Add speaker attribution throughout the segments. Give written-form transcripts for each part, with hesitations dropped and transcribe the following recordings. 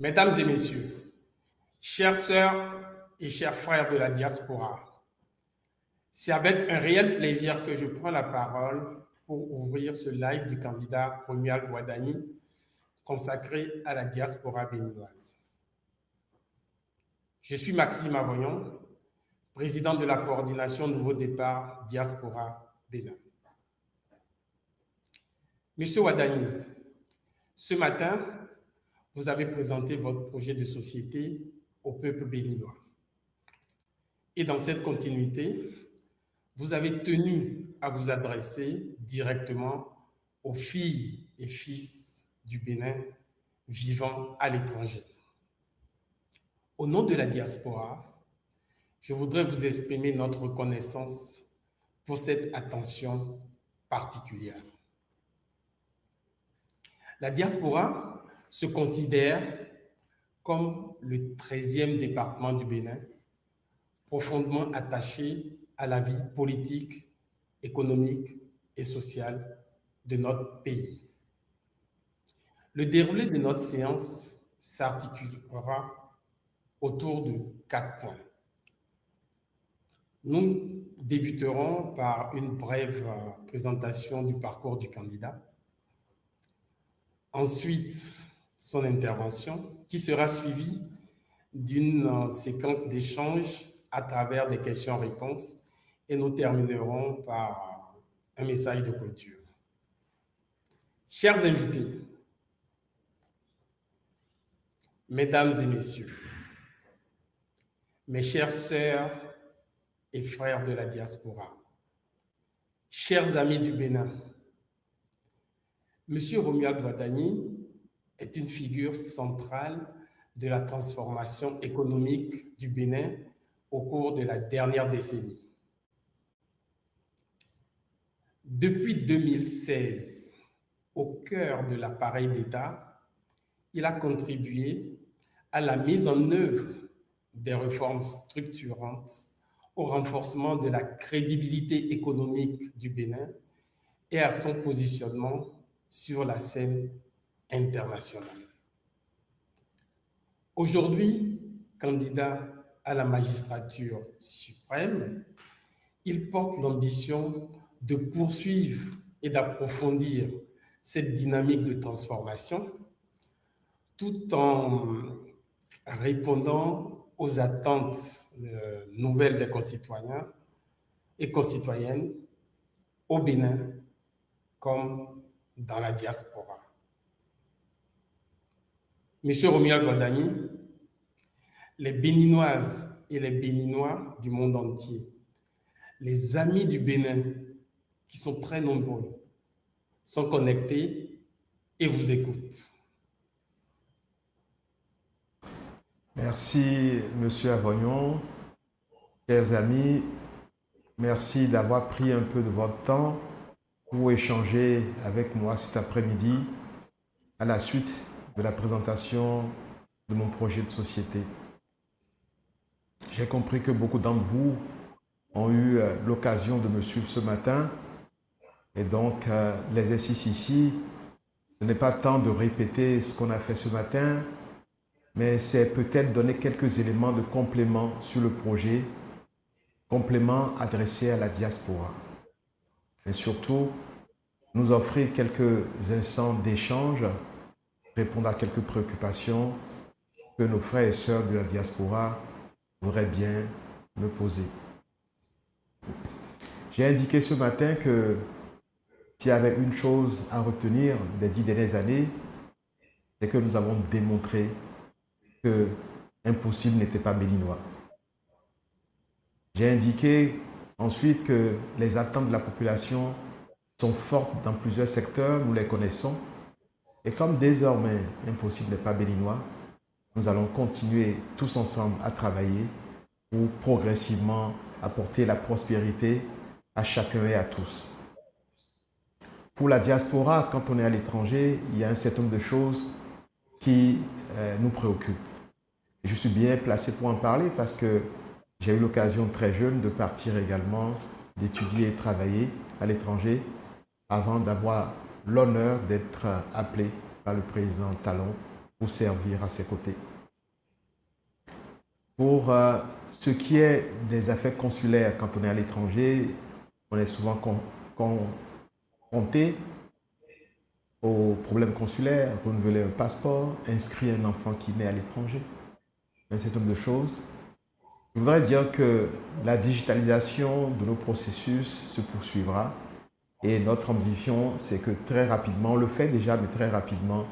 Speaker 1: Mesdames et messieurs, chères sœurs et chers frères de la diaspora, c'est avec un réel plaisir que je prends la parole pour ouvrir ce live du candidat Romuald Boadagni consacré à la diaspora béninoise. Je suis Maxime Avoyon, président de la coordination Nouveau Départ Diaspora Bénin. Monsieur Boadagni, ce matin, vous avez présenté votre projet de société au peuple béninois. Et dans cette continuité, vous avez tenu à vous adresser directement aux filles et fils du Bénin vivant à l'étranger. Au nom de la diaspora, je voudrais vous exprimer notre reconnaissance pour cette attention particulière. La diaspora se considère comme le 13e département du Bénin, profondément attaché à la vie politique, économique et sociale de notre pays. Le déroulé de notre séance s'articulera autour de 4 points. Nous débuterons par une brève présentation du parcours du candidat. Ensuite, son intervention, qui sera suivie d'une séquence d'échanges à travers des questions-réponses, et nous terminerons par un message de clôture. Chers invités, mesdames et messieurs, mes chères sœurs et frères de la diaspora, chers amis du Bénin, M. Romuald Boadagni est une figure centrale de la transformation économique du Bénin au cours de la dernière décennie. Depuis 2016, au cœur de l'appareil d'État, il a contribué à la mise en œuvre des réformes structurantes, au renforcement de la crédibilité économique du Bénin et à son positionnement sur la scène internationale. Aujourd'hui, candidat à la magistrature suprême, il porte l'ambition de poursuivre et d'approfondir cette dynamique de transformation tout en répondant aux attentes nouvelles des concitoyens et concitoyennes au Bénin comme dans la diaspora. Monsieur Romuald Boadagni, les Béninoises et les Béninois du monde entier, les amis du Bénin, qui sont très nombreux, sont connectés et vous écoutent.
Speaker 2: Merci, Monsieur Avoyon. Chers amis, merci d'avoir pris un peu de votre temps pour échanger avec moi cet après-midi à la suite de la présentation de mon projet de société. J'ai compris que beaucoup d'entre vous ont eu l'occasion de me suivre ce matin et donc l'exercice ici, ce n'est pas tant de répéter ce qu'on a fait ce matin, mais c'est peut-être donner quelques éléments de complément sur le projet, complément adressé à la diaspora. Et surtout, nous offrir quelques instants d'échange, répondre à quelques préoccupations que nos frères et sœurs de la diaspora voudraient bien me poser. J'ai indiqué ce matin que s'il y avait une chose à retenir des 10 dernières années, c'est que nous avons démontré que impossible n'était pas béninois. J'ai indiqué ensuite que les attentes de la population sont fortes dans plusieurs secteurs, nous les connaissons. Et comme désormais impossible n'est pas béninois, nous allons continuer tous ensemble à travailler pour progressivement apporter la prospérité à chacun et à tous. Pour la diaspora, quand on est à l'étranger, il y a un certain nombre de choses qui nous préoccupent. Et je suis bien placé pour en parler parce que j'ai eu l'occasion très jeune de partir également, d'étudier et travailler à l'étranger avant d'avoir l'honneur d'être appelé par le président Talon pour servir à ses côtés. Pour ce qui est des affaires consulaires, quand on est à l'étranger, on est souvent confronté aux problèmes consulaires, renouveler un passeport, inscrire un enfant qui naît à l'étranger, un certain nombre de choses. Je voudrais dire que la digitalisation de nos processus se poursuivra et notre ambition, c'est que très rapidement, on le fait déjà, mais très rapidement,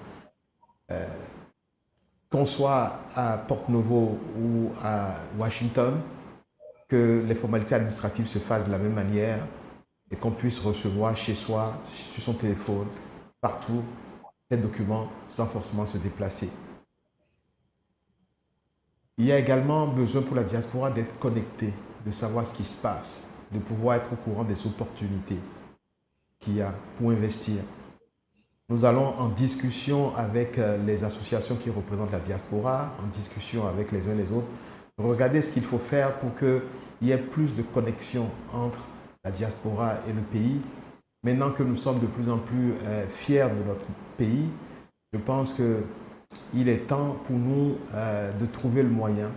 Speaker 2: qu'on soit à Porto-Novo ou à Washington, que les formalités administratives se fassent de la même manière et qu'on puisse recevoir chez soi, sur son téléphone, partout, ces documents sans forcément se déplacer. Il y a également besoin pour la diaspora d'être connecté, de savoir ce qui se passe, de pouvoir être au courant des opportunités qu'il y a pour investir. Nous allons en discussion avec les associations qui représentent la diaspora, en discussion avec les uns et les autres, regarder ce qu'il faut faire pour qu'il y ait plus de connexion entre la diaspora et le pays. Maintenant que nous sommes de plus en plus fiers de notre pays, je pense qu'il est temps pour nous de trouver le moyen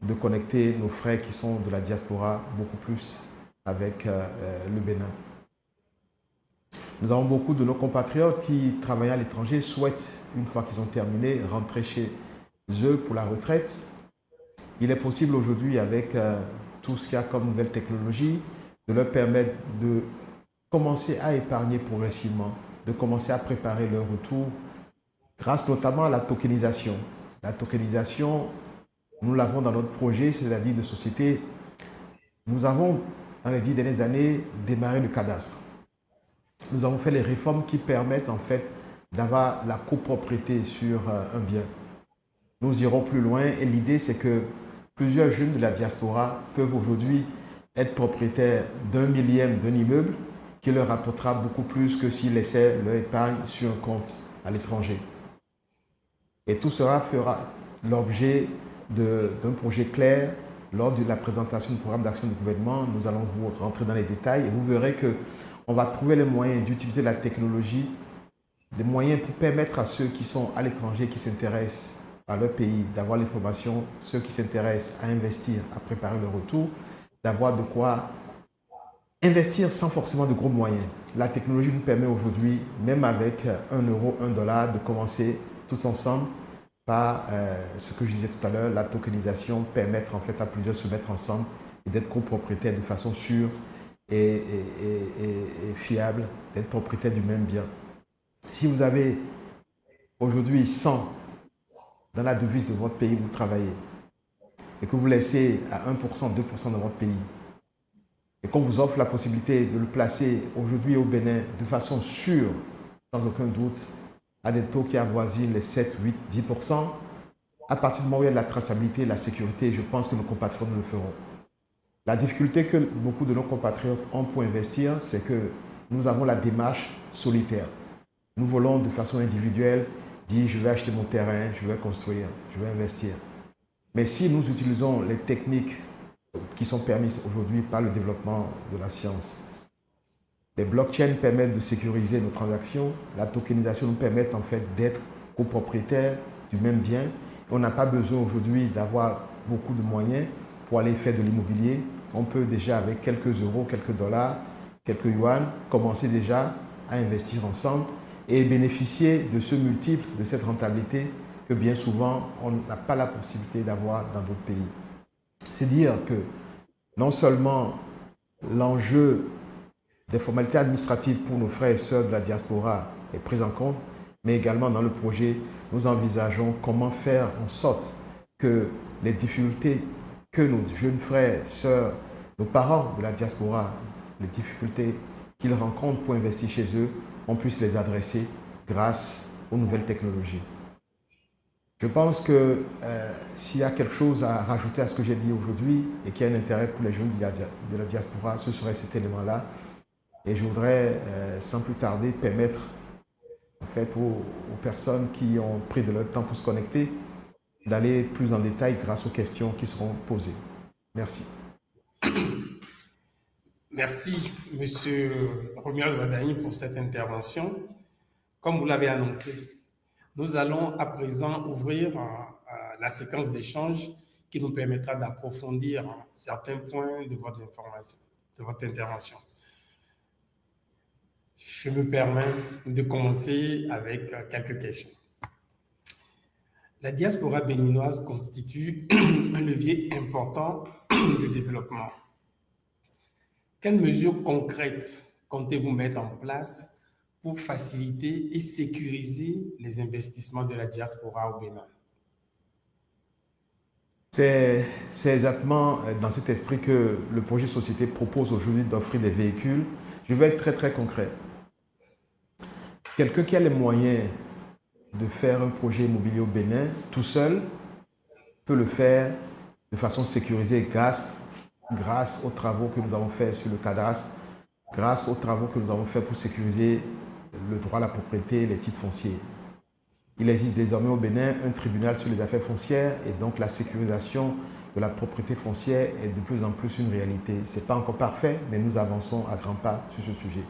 Speaker 2: de connecter nos frères qui sont de la diaspora beaucoup plus avec le Bénin. Nous avons beaucoup de nos compatriotes qui travaillent à l'étranger, souhaitent, une fois qu'ils ont terminé, rentrer chez eux pour la retraite. Il est possible aujourd'hui, avec tout ce qu'il y a comme nouvelle technologie, de leur permettre de commencer à épargner progressivement, de commencer à préparer leur retour, grâce notamment à la tokenisation. La tokenisation, nous l'avons dans notre projet, c'est-à-dire de société. Nous avons, dans les 10 dernières années, démarré le cadastre. Nous avons fait les réformes qui permettent en fait d'avoir la copropriété sur un bien. Nous irons plus loin et l'idée c'est que plusieurs jeunes de la diaspora peuvent aujourd'hui être propriétaires d'un millième d'un immeuble qui leur rapportera beaucoup plus que s'ils laissaient leur épargne sur un compte à l'étranger. Et tout cela fera l'objet d'un projet clair. Lors de la présentation du programme d'action du gouvernement, nous allons vous rentrer dans les détails et vous verrez qu'on va trouver les moyens d'utiliser la technologie, des moyens pour permettre à ceux qui sont à l'étranger, qui s'intéressent à leur pays, d'avoir l'information, ceux qui s'intéressent à investir, à préparer leur retour, d'avoir de quoi investir sans forcément de gros moyens. La technologie nous permet aujourd'hui, même avec 1 euro, 1 dollar, de commencer tous ensemble par ce que je disais tout à l'heure, la tokenisation, permettre en fait à plusieurs de se mettre ensemble et d'être copropriétaires de façon sûre et fiable, d'être propriétaire du même bien. Si vous avez aujourd'hui 100 dans la devise de votre pays où vous travaillez et que vous laissez à 1%, 2% dans votre pays et qu'on vous offre la possibilité de le placer aujourd'hui au Bénin de façon sûre, sans aucun doute, à des taux qui avoisinent les 7, 8, 10%, à partir du moment où il y a de la traçabilité et de la sécurité, je pense que nos compatriotes le feront. La difficulté que beaucoup de nos compatriotes ont pour investir, c'est que nous avons la démarche solitaire. Nous voulons de façon individuelle dire je vais acheter mon terrain, je vais construire, je vais investir. Mais si nous utilisons les techniques qui sont permises aujourd'hui par le développement de la science, les blockchains permettent de sécuriser nos transactions, la tokenisation nous permet en fait d'être copropriétaires du même bien. On n'a pas besoin aujourd'hui d'avoir beaucoup de moyens pour aller faire de l'immobilier. On peut déjà avec quelques euros, quelques dollars, quelques yuan, commencer déjà à investir ensemble et bénéficier de ce multiple, de cette rentabilité que bien souvent on n'a pas la possibilité d'avoir dans d'autres pays. C'est dire que non seulement l'enjeu des formalités administratives pour nos frères et sœurs de la diaspora est prise en compte, mais également dans le projet, nous envisageons comment faire en sorte que les difficultés que nos jeunes frères, sœurs, nos parents de la diaspora, les difficultés qu'ils rencontrent pour investir chez eux, on puisse les adresser grâce aux nouvelles technologies. Je pense que s'il y a quelque chose à rajouter à ce que j'ai dit aujourd'hui et qui a un intérêt pour les jeunes de la diaspora, ce serait cet élément-là. Et je voudrais, sans plus tarder, permettre en fait, aux personnes qui ont pris de leur temps pour se connecter d'aller plus en détail grâce aux questions qui seront posées. Merci.
Speaker 1: Merci, M. Romuald Wadagne, pour cette intervention. Comme vous l'avez annoncé, Nous allons à présent ouvrir la séquence d'échange qui nous permettra d'approfondir certains points de votre information, de votre intervention. Je me permets de commencer avec quelques questions. La diaspora béninoise constitue un levier important de développement. Quelles mesures concrètes comptez-vous mettre en place pour faciliter et sécuriser les investissements de la diaspora au Bénin?
Speaker 2: C'est exactement dans cet esprit que le projet société propose aujourd'hui d'offrir des véhicules. Je vais être très très concret. Quelqu'un qui a les moyens de faire un projet immobilier au Bénin tout seul peut le faire de façon sécurisée grâce aux travaux que nous avons faits sur le cadastre, grâce aux travaux que nous avons faits pour sécuriser le droit à la propriété et les titres fonciers. Il existe désormais au Bénin un tribunal sur les affaires foncières et donc la sécurisation de la propriété foncière est de plus en plus une réalité. Ce n'est pas encore parfait, mais nous avançons à grands pas sur ce sujet.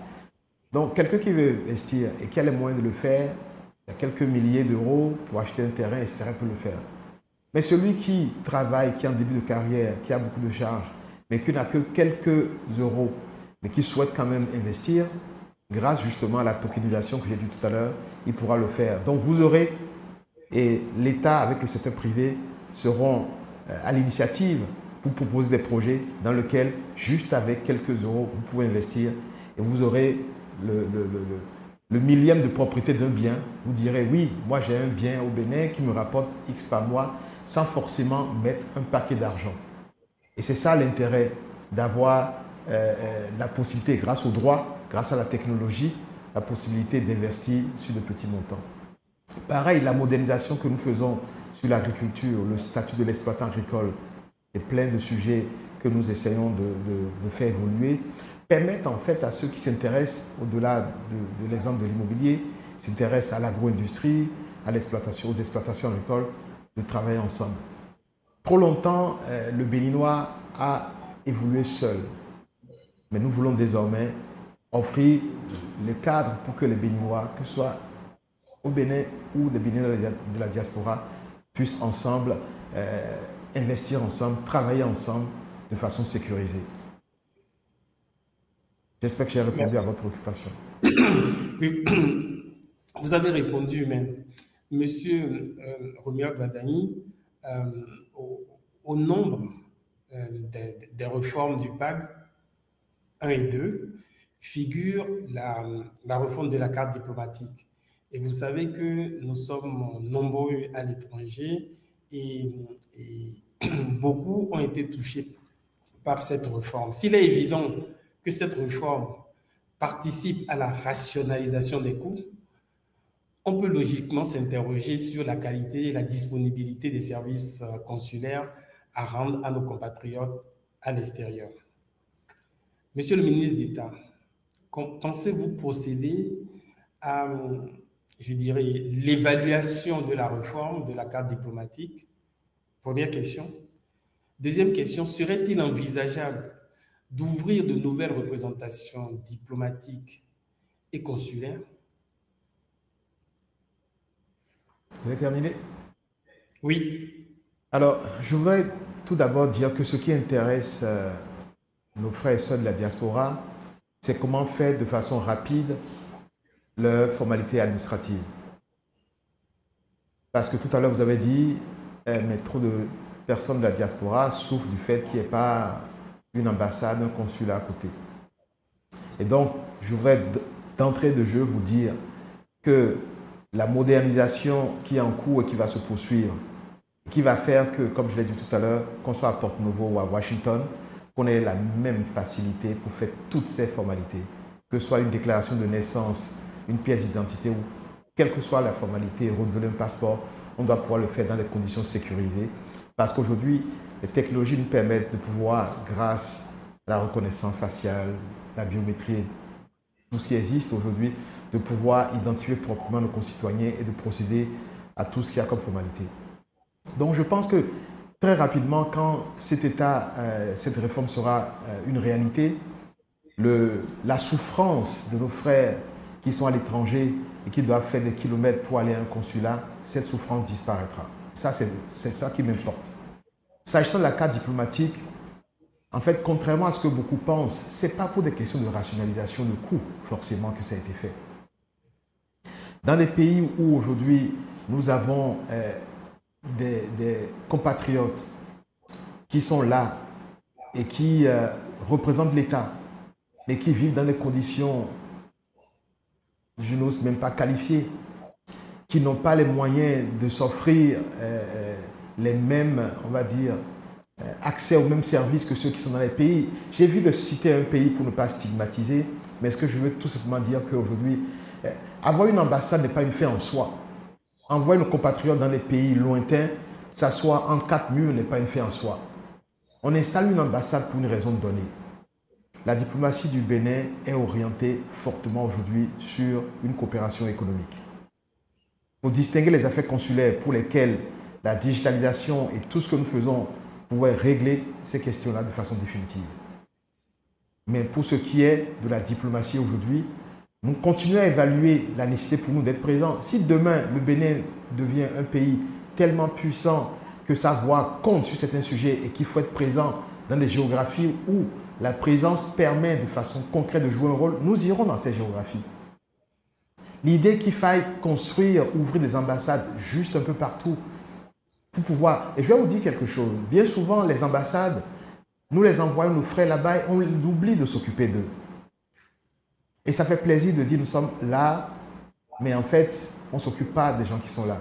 Speaker 2: Donc quelqu'un qui veut investir et qui a les moyens de le faire, il y a quelques milliers d'euros pour acheter un terrain, etc., peut le faire. Mais celui qui travaille, qui est en début de carrière, qui a beaucoup de charges, mais qui n'a que quelques euros, mais qui souhaite quand même investir, grâce justement à la tokenisation que j'ai dit tout à l'heure, il pourra le faire. Donc vous aurez, et l'État avec le secteur privé seront à l'initiative pour proposer des projets dans lesquels, juste avec quelques euros, vous pouvez investir et vous aurez le millième de propriété d'un bien. Vous direz, oui, moi j'ai un bien au Bénin qui me rapporte X par mois, sans forcément mettre un paquet d'argent. Et c'est ça l'intérêt d'avoir la possibilité, grâce au droit, grâce à la technologie, la possibilité d'investir sur de petits montants. Pareil, la modernisation que nous faisons sur l'agriculture, le statut de l'exploitant agricole et plein de sujets que nous essayons de faire évoluer, permettent en fait à ceux qui s'intéressent, au-delà de l'exemple de l'immobilier, s'intéressent à l'agro-industrie, à l'exploitation, aux exploitations agricoles, de travailler ensemble. Trop longtemps, le Béninois a évolué seul. Mais nous voulons désormais offrir le cadre pour que les Béninois, que ce soit au Bénin ou des Béninois de la diaspora, puissent ensemble investir ensemble, travailler ensemble de façon sécurisée. J'espère que j'ai répondu à votre préoccupation.
Speaker 1: Oui, vous avez répondu, mais Monsieur Romuald Wadani, au nombre des réformes du PAG 1 et 2 figure la réforme de la carte diplomatique. Et vous savez que nous sommes nombreux à l'étranger et beaucoup ont été touchés par cette réforme. S'il est évident que cette réforme participe à la rationalisation des coûts, on peut logiquement s'interroger sur la qualité et la disponibilité des services consulaires à rendre à nos compatriotes à l'extérieur. Monsieur le ministre d'État, pensez-vous procéder à, je dirais, l'évaluation de la réforme de la carte diplomatique? Première question. Deuxième question, serait-il envisageable d'ouvrir de nouvelles représentations diplomatiques et consulaires?
Speaker 2: Vous avez terminé?
Speaker 1: Oui.
Speaker 2: Alors, je voudrais tout d'abord dire que ce qui intéresse nos frères et sœurs de la diaspora, c'est comment faire de façon rapide leurs formalités administratives. Parce que tout à l'heure, vous avez dit, mais trop de personnes de la diaspora souffrent du fait qu'il n'y ait pas une ambassade, un consulat à côté. Et donc, je voudrais d'entrée de jeu vous dire que la modernisation qui est en cours et qui va se poursuivre, qui va faire que, comme je l'ai dit tout à l'heure, qu'on soit à Porto Novo ou à Washington, qu'on ait la même facilité pour faire toutes ces formalités, que ce soit une déclaration de naissance, une pièce d'identité ou quelle que soit la formalité, renouveler un passeport, on doit pouvoir le faire dans des conditions sécurisées parce qu'aujourd'hui, les technologies nous permettent de pouvoir, grâce à la reconnaissance faciale, la biométrie, tout ce qui existe aujourd'hui, de pouvoir identifier proprement nos concitoyens et de procéder à tout ce qu'il y a comme formalité. Donc je pense que très rapidement, quand cette réforme sera une réalité, la souffrance de nos frères qui qui sont à l'étranger et qui doivent faire des kilomètres pour aller à un consulat, cette souffrance disparaîtra. Ça, c'est ça qui m'importe. S'agissant de la carte diplomatique, en fait, contrairement à ce que beaucoup pensent, ce n'est pas pour des questions de rationalisation de coûts, forcément, que ça a été fait. Dans des pays où aujourd'hui nous avons des compatriotes qui sont là et qui représentent l'État, mais qui vivent dans des conditions, je n'ose même pas qualifier, qui n'ont pas les moyens de s'offrir les mêmes, on va dire, accès aux mêmes services que ceux qui sont dans les pays. J'ai vu de citer un pays pour ne pas stigmatiser, mais ce que je veux tout simplement dire qu'aujourd'hui, avoir une ambassade n'est pas une fin en soi. Envoyer nos compatriotes dans des pays lointains, s'asseoir en 4 murs n'est pas une fin en soi. On installe une ambassade pour une raison donnée. La diplomatie du Bénin est orientée fortement aujourd'hui sur une coopération économique. Pour distinguer les affaires consulaires pour lesquelles la digitalisation et tout ce que nous faisons pourrait régler ces questions-là de façon définitive. Mais pour ce qui est de la diplomatie aujourd'hui, nous continuons à évaluer la nécessité pour nous d'être présents. Si demain, le Bénin devient un pays tellement puissant que sa voix compte sur certains sujets et qu'il faut être présent dans des géographies où la présence permet de façon concrète de jouer un rôle, nous irons dans ces géographies. L'idée qu'il faille construire, ouvrir des ambassades juste un peu partout pour pouvoir... Et je vais vous dire quelque chose. Bien souvent, les ambassades, nous les envoyons nos frères là-bas et on oublie de s'occuper d'eux. Et ça fait plaisir de dire nous sommes là, mais en fait, on ne s'occupe pas des gens qui sont là.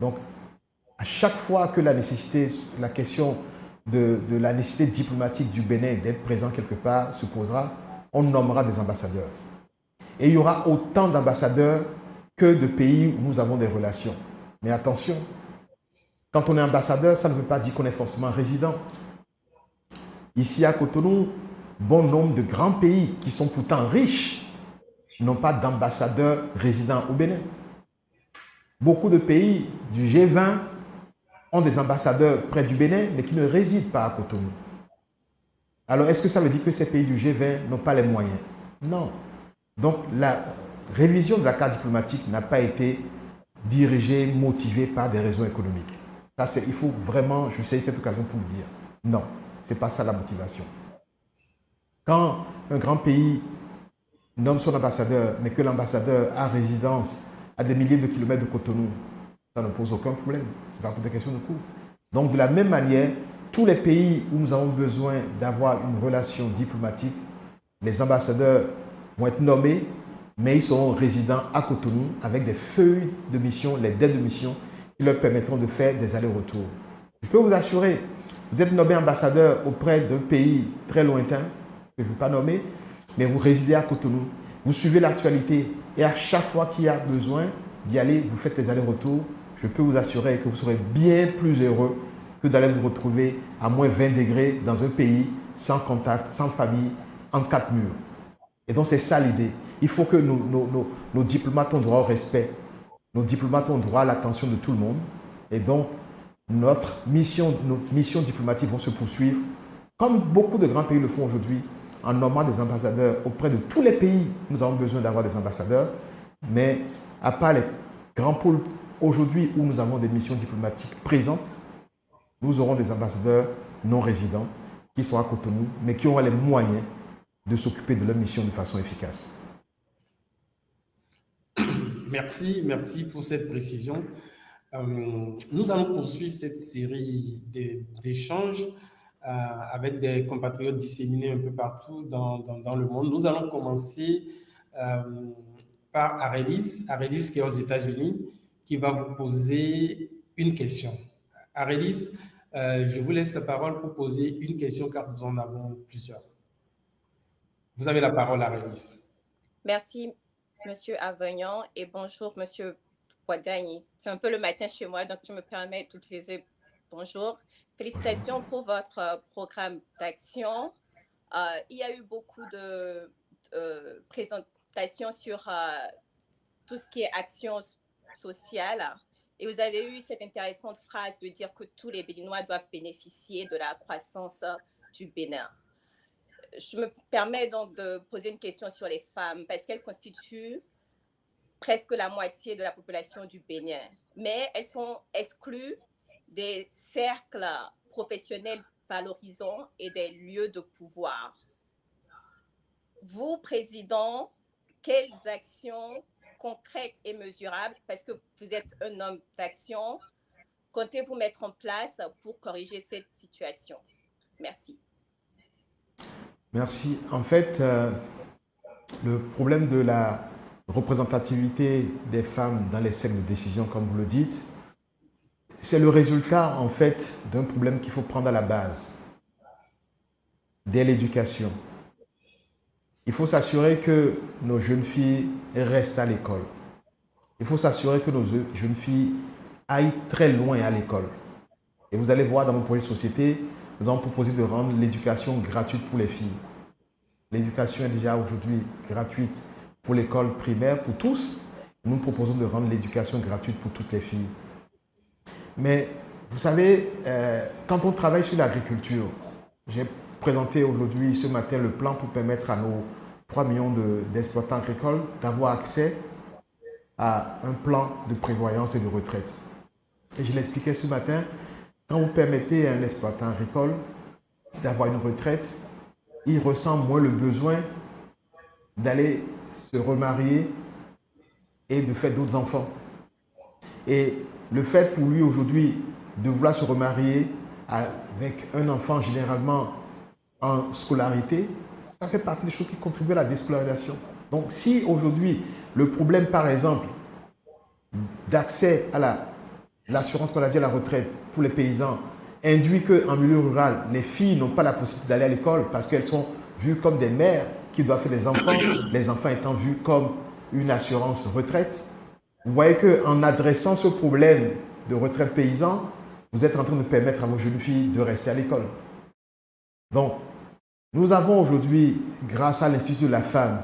Speaker 2: Donc, à chaque fois que la question de la nécessité diplomatique du Bénin d'être présent quelque part se posera, on nommera des ambassadeurs. Et il y aura autant d'ambassadeurs que de pays où nous avons des relations. Mais attention, quand on est ambassadeur, ça ne veut pas dire qu'on est forcément résident. Ici à Cotonou, bon nombre de grands pays qui sont pourtant riches n'ont pas d'ambassadeurs résidents au Bénin. Beaucoup de pays du G20 ont des ambassadeurs près du Bénin, mais qui ne résident pas à Cotonou. Alors, est-ce que ça veut dire que ces pays du G20 n'ont pas les moyens? Non. Donc, la révision de la carte diplomatique n'a pas été dirigée, motivée par des raisons économiques. Ça, il faut vraiment, je saisis cette occasion pour le dire. Non, ce n'est pas ça la motivation. Quand un grand pays nomme son ambassadeur, mais que l'ambassadeur a résidence à des milliers de kilomètres de Cotonou, ça ne pose aucun problème. Ce n'est pas pour des questions de coût. Donc, de la même manière, tous les pays où nous avons besoin d'avoir une relation diplomatique, les ambassadeurs vont être nommés, mais ils seront résidents à Cotonou avec des feuilles de mission, les dettes de mission qui leur permettront de faire des allers-retours. Je peux vous assurer, vous êtes nommé ambassadeur auprès d'un pays très lointain, que je ne veux pas nommer, mais vous résidez à Cotonou, vous suivez l'actualité et à chaque fois qu'il y a besoin d'y aller, vous faites les allers-retours. Je peux vous assurer que vous serez bien plus heureux que d'aller vous retrouver à moins 20 degrés dans un pays sans contact, sans famille, en 4 murs. Et donc c'est ça l'idée. Il faut que nos diplomates ont droit au respect. Nos diplomates ont droit à l'attention de tout le monde. Et donc nos missions diplomatiques vont se poursuivre, comme beaucoup de grands pays le font aujourd'hui, en nommant des ambassadeurs auprès de tous les pays. Nous avons besoin d'avoir des ambassadeurs, mais à part les grands pôles aujourd'hui où nous avons des missions diplomatiques présentes, nous aurons des ambassadeurs non résidents qui sont à Cotonou, mais qui auront les moyens de s'occuper de leur mission de façon efficace.
Speaker 1: Merci pour cette précision. Nous allons poursuivre cette série d'échanges avec des compatriotes disséminés un peu partout dans le monde. Nous allons commencer par Arélis qui est aux États-Unis, qui va vous poser une question. Arélis, je vous laisse la parole pour poser une question car nous en avons plusieurs. Vous avez la parole, Arélis.
Speaker 3: Merci, Monsieur Avignon, et bonjour, Monsieur Boisdagny. C'est un peu le matin chez moi, donc je me permets d'utiliser bonjour. Félicitations pour votre programme d'action. Il y a eu beaucoup de présentations sur tout ce qui est action sociale. Et vous avez eu cette intéressante phrase de dire que tous les Béninois doivent bénéficier de la croissance du Bénin. Je me permets donc de poser une question sur les femmes parce qu'elles constituent presque la moitié de la population du Bénin, mais elles sont exclues des cercles professionnels valorisants et des lieux de pouvoir. Vous, Président, quelles actions concrètes et mesurables, parce que vous êtes un homme d'action, comptez-vous mettre en place pour corriger cette situation? Merci.
Speaker 2: Merci. En fait, le problème de la représentativité des femmes dans les cercles de décision, comme vous le dites, c'est le résultat, en fait, d'un problème qu'il faut prendre à la base, dès l'éducation. Il faut s'assurer que nos jeunes filles restent à l'école. Il faut s'assurer que nos jeunes filles aillent très loin à l'école. Et vous allez voir dans mon projet de société, nous avons proposé de rendre l'éducation gratuite pour les filles. L'éducation est déjà aujourd'hui gratuite pour l'école primaire, pour tous. Nous proposons de rendre l'éducation gratuite pour toutes les filles. Mais vous savez, quand on travaille sur l'agriculture, j'ai présenté aujourd'hui, ce matin, le plan pour permettre à nos 3 millions d'exploitants agricoles d'avoir accès à un plan de prévoyance et de retraite. Et je l'expliquais ce matin, quand vous permettez à un exploitant agricole d'avoir une retraite, il ressent moins le besoin d'aller se remarier et de faire d'autres enfants. Et le fait pour lui aujourd'hui de vouloir se remarier avec un enfant généralement en scolarité, ça fait partie des choses qui contribuent à la déscolarisation. Donc si aujourd'hui le problème par exemple d'accès à l'assurance maladie à la retraite pour les paysans induit qu'en milieu rural, les filles n'ont pas la possibilité d'aller à l'école parce qu'elles sont vues comme des mères qui doivent faire des enfants, les enfants étant vus comme une assurance retraite. Vous voyez qu'en adressant ce problème de retraite paysan, vous êtes en train de permettre à vos jeunes filles de rester à l'école. Donc, nous avons aujourd'hui, grâce à l'Institut de la femme,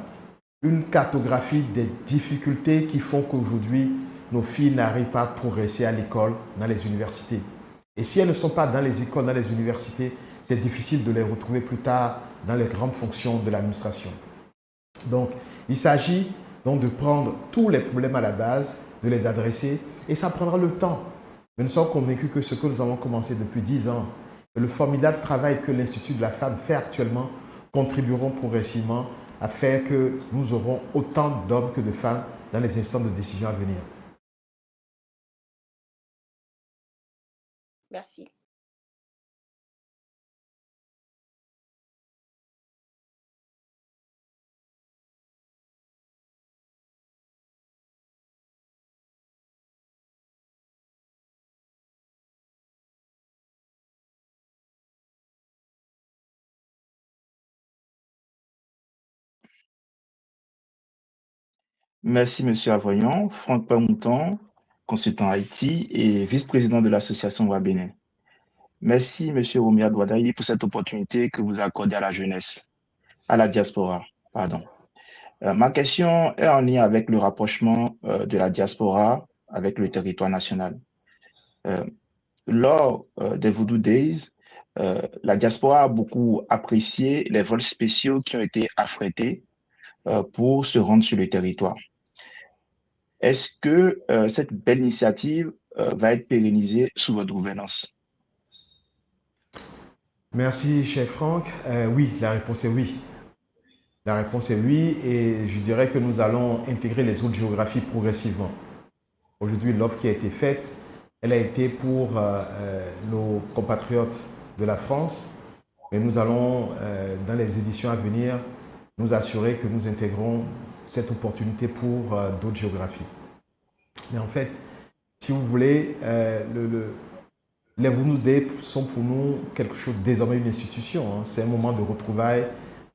Speaker 2: une cartographie des difficultés qui font qu'aujourd'hui, nos filles n'arrivent pas à progresser à l'école, dans les universités. Et si elles ne sont pas dans les écoles, dans les universités, c'est difficile de les retrouver plus tard dans les grandes fonctions de l'administration. Donc, il s'agit donc de prendre tous les problèmes à la base, de les adresser, et ça prendra le temps. Mais nous sommes convaincus que ce que nous avons commencé depuis 10 ans, et le formidable travail que l'Institut de la femme fait actuellement, contribueront progressivement à faire que nous aurons autant d'hommes que de femmes dans les instances de décision à venir.
Speaker 3: Merci.
Speaker 4: Merci, Monsieur Avoyan. Franck Pamouton, consultant IT et vice-président de l'association Wa Bénin. Merci, Monsieur Romia Douadaï, pour cette opportunité que vous accordez à la jeunesse, à la diaspora, pardon. Ma question est en lien avec le rapprochement de la diaspora avec le territoire national. Lors des Voodoo Days, la diaspora a beaucoup apprécié les vols spéciaux qui ont été affrétés pour se rendre sur le territoire. Est-ce que cette belle initiative va être pérennisée sous votre gouvernance?
Speaker 2: Merci, cher Franck. Oui, la réponse est oui. La réponse est oui, et je dirais que nous allons intégrer les autres géographies progressivement. Aujourd'hui, l'offre qui a été faite, elle a été pour nos compatriotes de la France, mais nous allons, dans les éditions à venir, nous assurer que nous intégrons cette opportunité pour d'autres géographies. Mais en fait, si vous voulez, les Voodoo Days sont pour nous quelque chose, désormais une institution. Hein. C'est un moment de retrouvailles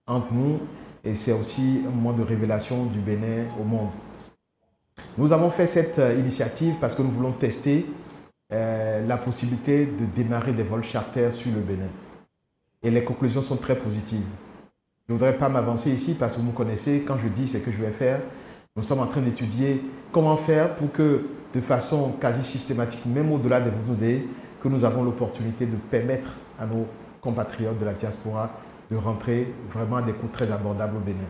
Speaker 2: entre nous et c'est aussi un moment de révélation du Bénin au monde. Nous avons fait cette initiative parce que nous voulons tester la possibilité de démarrer des vols charters sur le Bénin. Et les conclusions sont très positives. Je ne voudrais pas m'avancer ici parce que vous me connaissez, quand je dis ce que je vais faire, nous sommes en train d'étudier comment faire pour que, de façon quasi systématique, même au-delà des Voodoo Days, que nous avons l'opportunité de permettre à nos compatriotes de la diaspora de rentrer vraiment à des coûts très abordables au Bénin.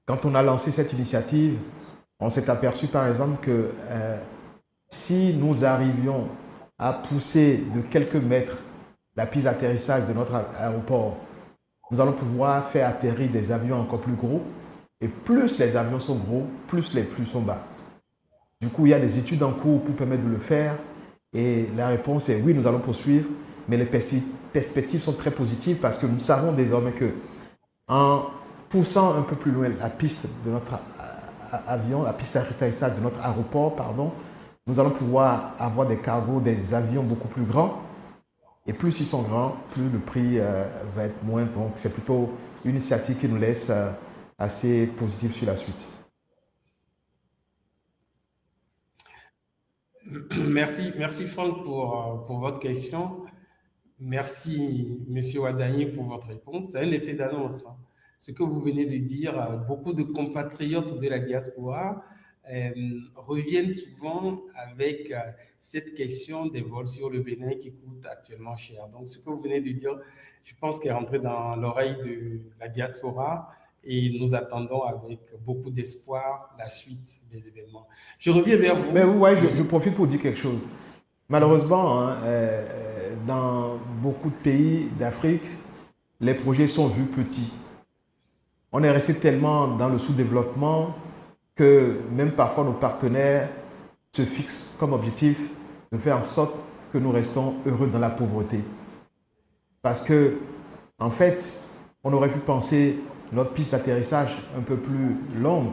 Speaker 2: Quand on a lancé cette initiative, On s'est aperçu par exemple que si nous arrivions à pousser de quelques mètres la piste d'atterrissage de notre aéroport, nous allons pouvoir faire atterrir des avions encore plus gros. Et plus les avions sont gros, plus les flux sont bas. Du coup, il y a des études en cours pour permettre de le faire. Et la réponse est oui, nous allons poursuivre. Mais les perspectives sont très positives parce que nous savons désormais que en poussant un peu plus loin la piste de notre avion, la piste d'atterrissage de notre aéroport, pardon, nous allons pouvoir avoir des cargos, des avions beaucoup plus grands. Et plus ils sont grands, plus le prix va être moins. Donc, c'est plutôt une initiative qui nous laisse assez positive sur la suite.
Speaker 1: Merci Franck pour votre question. Merci Monsieur Wadani pour votre réponse. C'est un effet d'annonce. Ce que vous venez de dire, beaucoup de compatriotes de la diaspora reviennent souvent avec cette question des vols sur le Bénin qui coûte actuellement cher. Donc, ce que vous venez de dire, je pense qu'il est rentré dans l'oreille de la diaspora et nous attendons avec beaucoup d'espoir la suite des événements. Je reviens vers vous.
Speaker 2: Mais ouais, je profite pour dire quelque chose. Malheureusement, hein, dans beaucoup de pays d'Afrique, les projets sont vus petits. On est resté tellement dans le sous-développement que même parfois nos partenaires se fixent comme objectif de faire en sorte que nous restons heureux dans la pauvreté. Parce que, en fait, on aurait pu penser notre piste d'atterrissage un peu plus longue,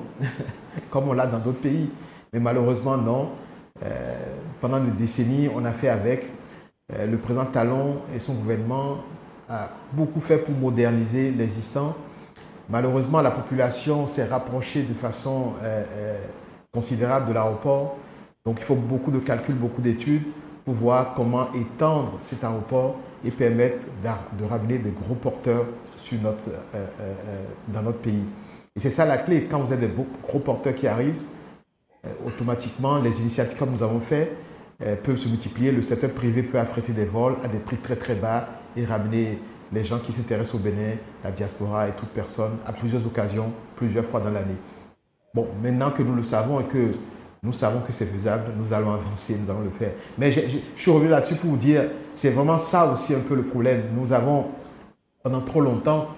Speaker 2: comme on l'a dans d'autres pays. Mais malheureusement, non. Pendant des décennies, on a fait avec. Le président Talon et son gouvernement a beaucoup fait pour moderniser l'existant. Malheureusement, la population s'est rapprochée de façon considérable de l'aéroport. Donc, il faut beaucoup de calculs, beaucoup d'études pour voir comment étendre cet aéroport et permettre de ramener de gros porteurs sur dans notre pays. Et c'est ça la clé. Quand vous avez des gros porteurs qui arrivent, automatiquement, les initiatives comme nous avons fait peuvent se multiplier. Le secteur privé peut affréter des vols à des prix très très bas et ramener les gens qui s'intéressent au Bénin, la diaspora et toute personne à plusieurs occasions, plusieurs fois dans l'année. Bon, maintenant que nous le savons et que nous savons que c'est faisable, nous allons avancer, nous allons le faire. Mais je suis revenu là-dessus pour vous dire, c'est vraiment ça aussi un peu le problème. Nous avons, pendant trop longtemps,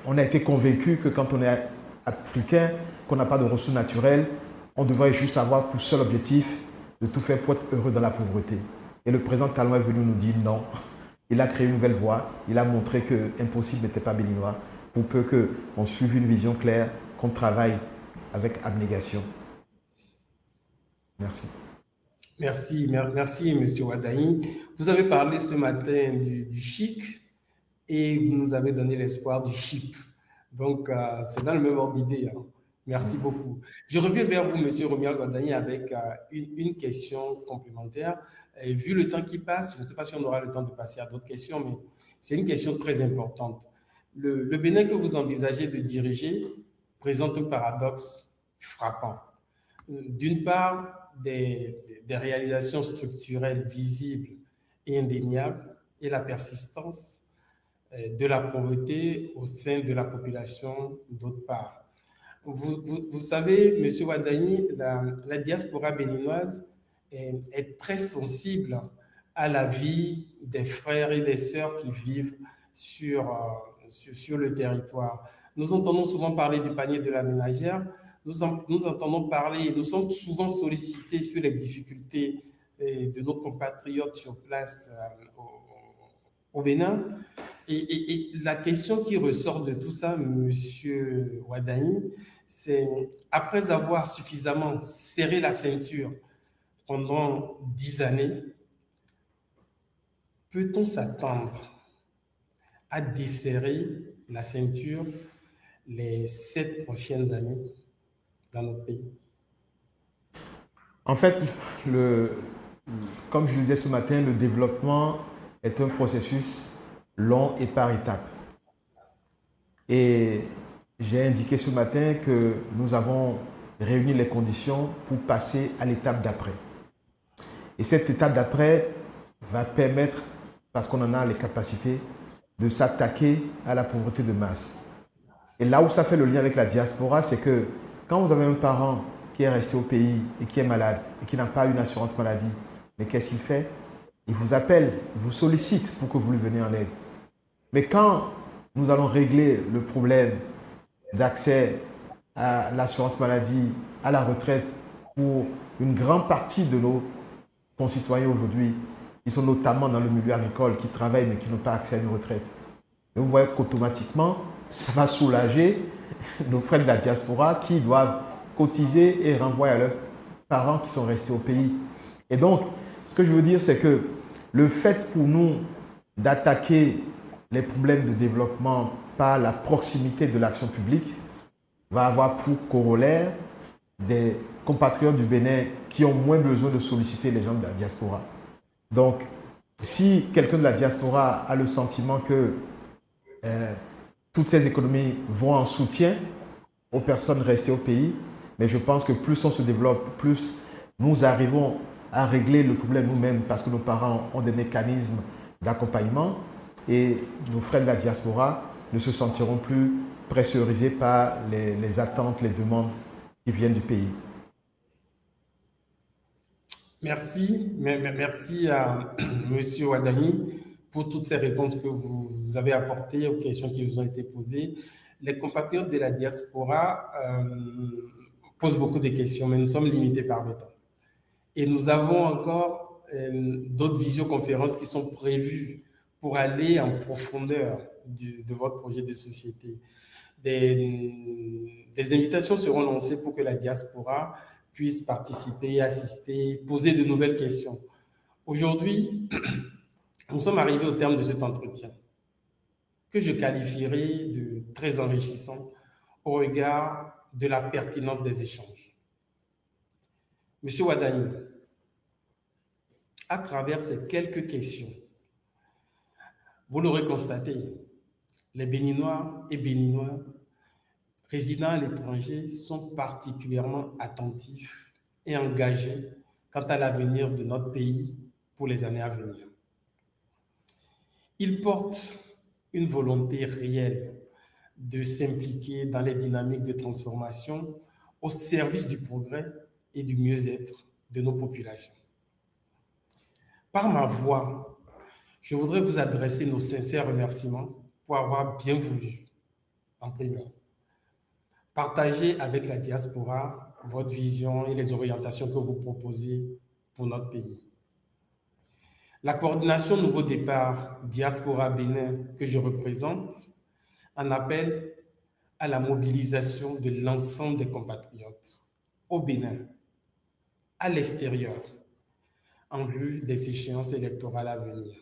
Speaker 2: on a été convaincus que quand on est africain, qu'on n'a pas de ressources naturelles, on devrait juste avoir pour seul objectif de tout faire pour être heureux dans la pauvreté. Et le président Talon est venu nous dire non. Il a créé une nouvelle voie. Il a montré que l'impossible n'était pas béninois. Pour peu qu'on suive une vision claire, qu'on travaille avec abnégation. Merci.
Speaker 1: Merci, Monsieur Wadani. Vous avez parlé ce matin du chic et vous nous avez donné l'espoir du chip. Donc, c'est dans le même ordre d'idée. Hein. Merci beaucoup. Je reviens vers vous, Monsieur Romuald Wadani, avec une question complémentaire. Et vu le temps qui passe, je ne sais pas si on aura le temps de passer à d'autres questions, mais c'est une question très importante. Le Bénin que vous envisagez de diriger présente un paradoxe frappant. D'une part, des réalisations structurelles visibles et indéniables et la persistance de la pauvreté au sein de la population d'autre part. Vous savez, M. Wadani, la diaspora béninoise est très sensible à la vie des frères et des sœurs qui vivent sur le territoire. Nous entendons souvent parler du panier de la ménagère, nous entendons parler, nous sommes souvent sollicités sur les difficultés de nos compatriotes sur place au Bénin. Et la question qui ressort de tout ça, M. Wadani, c'est après avoir suffisamment serré la ceinture pendant 10 années, peut-on s'attendre à desserrer la ceinture les 7 prochaines années dans notre pays?
Speaker 2: En fait, comme je le disais ce matin, le développement est un processus long et par étapes. Et j'ai indiqué ce matin que nous avons réuni les conditions pour passer à l'étape d'après. Et cette étape d'après va permettre, parce qu'on en a les capacités, de s'attaquer à la pauvreté de masse. Et là où ça fait le lien avec la diaspora, c'est que quand vous avez un parent qui est resté au pays et qui est malade et qui n'a pas une assurance maladie, mais qu'est-ce qu'il fait? Il vous appelle, il vous sollicite pour que vous lui veniez en aide. Mais quand nous allons régler le problème d'accès à l'assurance maladie, à la retraite, pour une grande partie de nos concitoyens aujourd'hui, qui sont notamment dans le milieu agricole, qui travaillent mais qui n'ont pas accès à une retraite. Et vous voyez qu'automatiquement, ça va soulager nos frères de la diaspora qui doivent cotiser et renvoyer à leurs parents qui sont restés au pays. Et donc, ce que je veux dire, c'est que le fait pour nous d'attaquer les problèmes de développement par la proximité de l'action publique va avoir pour corollaire des compatriotes du Bénin qui ont moins besoin de solliciter les gens de la diaspora. Donc, si quelqu'un de la diaspora a le sentiment que toutes ces économies vont en soutien aux personnes restées au pays, mais je pense que plus on se développe, plus nous arrivons à régler le problème nous-mêmes parce que nos parents ont des mécanismes d'accompagnement et nos frères de la diaspora ne se sentiront plus pressurisés par les attentes, les demandes qui viennent du pays.
Speaker 1: Merci, merci à M. Ouadani pour toutes ces réponses que vous avez apportées aux questions qui vous ont été posées. Les compatriotes de la diaspora posent beaucoup de questions, mais nous sommes limités par le temps. Et nous avons encore d'autres visioconférences qui sont prévues pour aller en profondeur de votre projet de société. Des invitations seront lancées pour que la diaspora puisse participer, assister, poser de nouvelles questions. Aujourd'hui, nous sommes arrivés au terme de cet entretien que je qualifierais de très enrichissant au regard de la pertinence des échanges. Monsieur Ouadani, à travers ces quelques questions, vous l'aurez constaté, les Béninois et Béninois résidant à l'étranger sont particulièrement attentifs et engagés quant à l'avenir de notre pays pour les années à venir. Ils portent une volonté réelle de s'impliquer dans les dynamiques de transformation au service du progrès et du mieux-être de nos populations. Par ma voix, je voudrais vous adresser nos sincères remerciements pour avoir bien voulu, en primeur, partager avec la diaspora votre vision et les orientations que vous proposez pour notre pays. La coordination Nouveau Départ Diaspora Bénin que je représente en appelle à la mobilisation de l'ensemble des compatriotes au Bénin, à l'extérieur, en vue des échéances électorales à venir.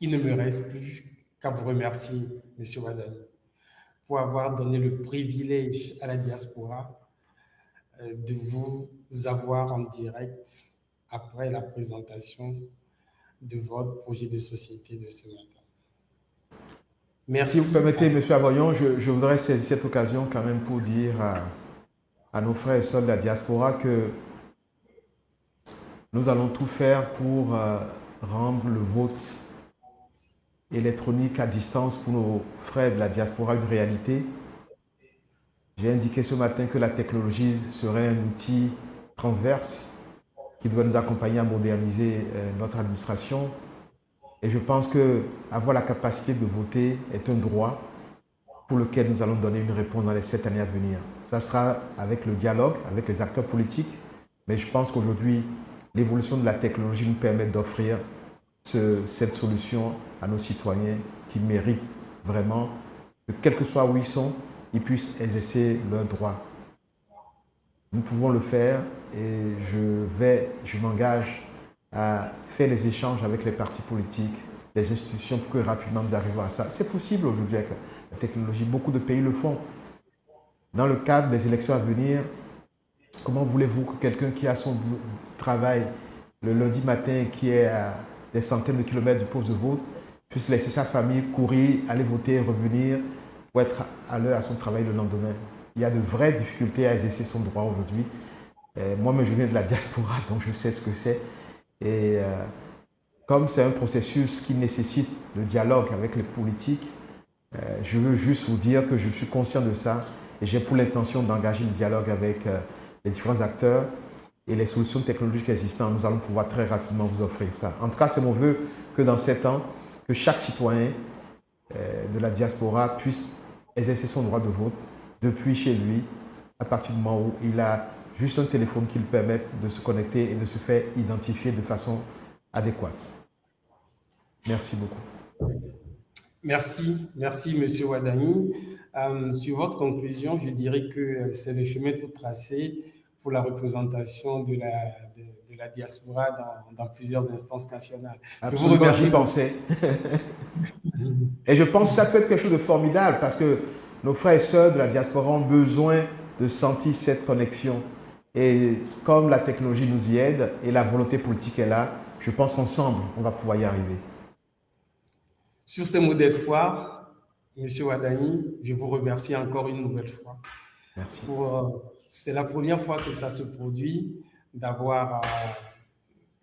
Speaker 1: Il ne me reste plus qu'à vous remercier, M. Ouadani, pour avoir donné le privilège à la diaspora de vous avoir en direct après la présentation de votre projet de société de ce matin. Merci.
Speaker 2: Si vous permettez, M. Avoyon, je voudrais saisir cette occasion quand même pour dire à nos frères et sœurs de la diaspora que nous allons tout faire pour rendre le vote électronique à distance pour nos frères de la diaspora une réalité. J'ai indiqué ce matin que la technologie serait un outil transverse qui doit nous accompagner à moderniser notre administration. Et je pense qu'avoir la capacité de voter est un droit pour lequel nous allons donner une réponse dans les 7 années à venir. Ça sera avec le dialogue, avec les acteurs politiques, mais je pense qu'aujourd'hui, l'évolution de la technologie nous permet d'offrir cette solution à nos citoyens qui méritent vraiment que, quel que soit où ils sont, ils puissent exercer leurs droits. Nous pouvons le faire et je m'engage à faire les échanges avec les partis politiques, les institutions pour que rapidement nous arrivions à ça. C'est possible aujourd'hui avec la technologie, beaucoup de pays le font. Dans le cadre des élections à venir, comment voulez-vous que quelqu'un qui a son travail le lundi matin, qui est à des centaines de kilomètres du poste de vote, puisse laisser sa famille courir, aller voter, revenir pour être à l'heure à son travail le lendemain? Il y a de vraies difficultés à exercer son droit aujourd'hui. Moi-même, je viens de la diaspora, donc je sais ce que c'est. Et comme c'est un processus qui nécessite le dialogue avec les politiques, Je veux juste vous dire que je suis conscient de ça et j'ai pour l'intention d'engager le dialogue avec les différents acteurs et les solutions technologiques existantes. Nous allons pouvoir très rapidement vous offrir ça. En tout cas, c'est mon vœu que dans 7 ans, que chaque citoyen de la diaspora puisse exercer son droit de vote depuis chez lui, à partir du moment où il a juste un téléphone qui lui permet de se connecter et de se faire identifier de façon adéquate. Merci beaucoup.
Speaker 1: Merci, Monsieur Wadani. Sur votre conclusion, je dirais que c'est le chemin tout tracé pour la représentation de la diaspora dans plusieurs instances nationales.
Speaker 2: Absolument, je vous remercie. J'y pensais. Et je pense que ça peut être quelque chose de formidable parce que nos frères et sœurs de la diaspora ont besoin de sentir cette connexion. Et comme la technologie nous y aide et la volonté politique est là, je pense qu'ensemble, on va pouvoir y arriver.
Speaker 1: Sur ces mots d'espoir, M. Wadani, je vous remercie encore une nouvelle fois.
Speaker 2: Merci.
Speaker 1: C'est la première fois que ça se produit d'avoir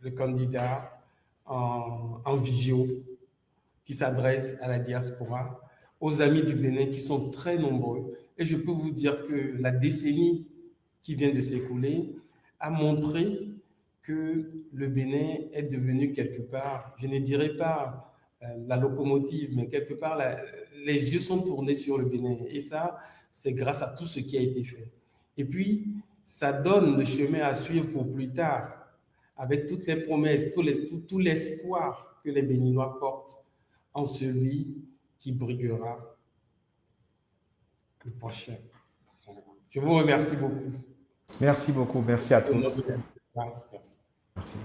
Speaker 1: le candidat en visio qui s'adresse à la diaspora, aux amis du Bénin qui sont très nombreux. Et je peux vous dire que la décennie qui vient de s'écouler a montré que le Bénin est devenu quelque part, je ne dirais pas la locomotive, mais quelque part, les yeux sont tournés sur le Bénin. Et ça, c'est grâce à tout ce qui a été fait. Et puis, ça donne le chemin à suivre pour plus tard, avec toutes les promesses, tout l'espoir que les Béninois portent en celui qui briguera le prochain. Je vous remercie beaucoup.
Speaker 2: Merci beaucoup. Merci à tous.
Speaker 1: Merci.
Speaker 2: Merci.